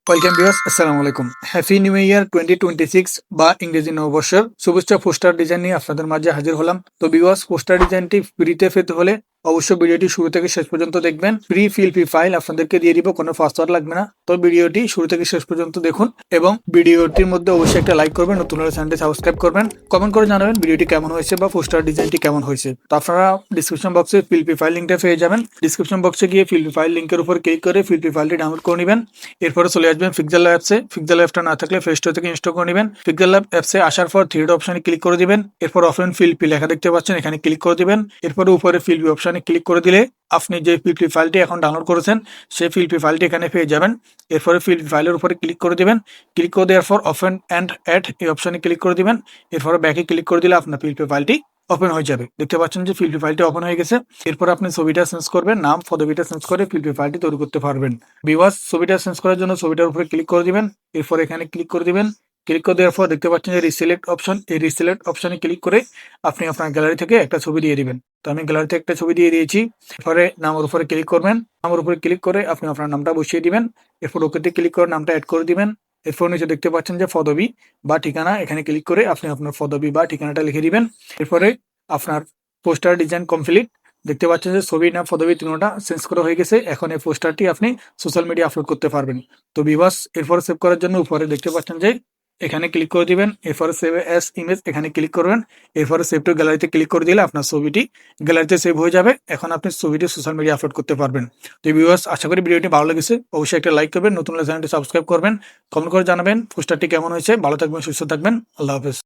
Welcome viewers, আসসালামু আলাইকুম। Happy new year 2026 বা ইংরেজি নববর্ষের শুভেচ্ছা। পোস্টার ডিজাইন নিয়ে আপনাদের মাঝে হাজির হলাম। তো ভিউয়ার্স, পোস্টার ডিজাইনটি ফ্রিতে পেতে হলে অবশ্যই ভিডিওটি শুরু থেকে শেষ পর্যন্ত দেখবেন। ফ্রি ফিল্পি ফাইল আপনাদেরকে দিয়ে দিব, কোনো পাসওয়ার্ড লাগবে না। তো ভিডিওটি শুরু থেকে শেষ পর্যন্ত দেখুন এবং ভিডিওটির মধ্যে অবশ্যই একটা লাইক করবেন, নতুন হলে চ্যানেলটি সাবস্ক্রাইব করবেন, কমেন্ট করে জানাবেন ভিডিওটি কেমন হয়েছে বা পোস্টার ডিজাইনটি কেমন হয়েছে। তো আপনারা ডিসক্রিপশন বক্সে ফিল্পি ফাইল লিঙ্কটা পেয়ে যাবেন। ডিসক্রিপশন বক্সে গিয়ে ফিল্পি ফাইল লিঙ্কের উপর ক্লিক করে ফিল্পি ফাইলটি ডাউনলোড করে নেবেন। এরপরে চলে আসবেন পিক্সেল ল্যাব অ্যাপসে। পিক্সেল ল্যাবটা না থাকলে প্লে স্টোর থেকে ইনস্টল করে নেবেন। পিক্সেল ল্যাব অ্যাপসে আসার পর থ্রি ডট অপশনে ক্লিক করে দিবেন। এরপর ওপেন ফিল্পি লেখা দেখতে পাচ্ছেন, এখানে ক্লিক করে দিবেন। এরপরে উপরে ফিল্পি অপশনে ক্লিক করে দিলে আপনি যে ফিল্পি ফাইলটি এখন ডাউনলোড করেছেন সেই ফিল্পি ফাইলটি এখানে পেয়ে যাবেন। এরপরে ফিল্পি ফাইলের উপরে ক্লিক করে দিবেন। ক্লিক করে দেওয়ার পর ওপেন অ্যান্ড অ্যাড এই অপশনে ক্লিক করে দিবেন। এরপরে ব্যাকে ক্লিক করে দিলে আপনার ফিল্পি ফাইলটি ওপেন হয়ে যাবে। দেখতে পাচ্ছেন যে ফিল্পি ফাইলটি ওপেন হয়ে গেছে। এরপর আপনি ছবিটা চেঞ্জ করবেন, নাম পদবিটা চেঞ্জ করে ফিল্পি ফাইলটি তৈরি করতে পারবেন। ভিউয়ার্স, ছবিটা চেঞ্জ করার জন্য ছবিটার উপরে ক্লিক করে দিবেন। এরপর এখানে ক্লিক করে দিবেন। ক্লিক করে দেওয়ার পর দেখতে পাচ্ছেন যে রিসিলেক্ট অপশন, এই রিসিলেক্ট অপশনে ক্লিক করে আপনি আপনার গ্যালারি থেকে একটা ছবি দিয়ে দিবেন। তো আমি গ্যালারি থেকে একটা ছবি দিয়ে দিয়েছি। এরপরে নামের উপরে ক্লিক করবেন। নামের উপরে ক্লিক করে আপনি আপনার নামটা বসিয়ে দিবেন। এরপর ওকেতে ক্লিক করে নামটা অ্যাড করে দিবেন। এরপর নিচে দেখতে পাচ্ছেন যে পদবি বা ঠিকানা, এখানে ক্লিক করে আপনি আপনার পদবি বা ঠিকানাটা লিখে দিবেন। এরপরে আপনার পোস্টার ডিজাইন কমপ্লিট। দেখতে পাচ্ছেন যে ছবি না পদবি তিনটা চেঞ্জ করা হয়ে গেছে। এখন এই পোস্টারটি আপনি সোশ্যাল মিডিয়া আপলোড করতে পারবেন। তো ভিউয়ার্স, এরপরে সেভ করার জন্য উপরে দেখতে পাচ্ছেন যে এখানে ক্লিক করে দিবেন। এরপরে সেভ অ্যাজ ইমেজ এখানে ক্লিক করবেন। এরপরে সেভ টু গ্যালারিতে ক্লিক করে দিলে আপনার ছবিটি গ্যালারিতে সেভ হয়ে যাবে। এখন আপনি ছবিটি সোশ্যাল মিডিয়া আপলোড করতে পারবেন। তো ভিউয়ার্স, আশা করি ভিডিওটি ভালো লেগেছে। অবশ্যই একটা লাইক করবেন, নতুন হলে চ্যানেলটি সাবস্ক্রাইব করবেন, কমেন্ট করে জানাবেন পোস্টারটি কেমন হয়েছে। ভালো থাকবেন, সুস্থ থাকবেন। আল্লাহ হাফেজ।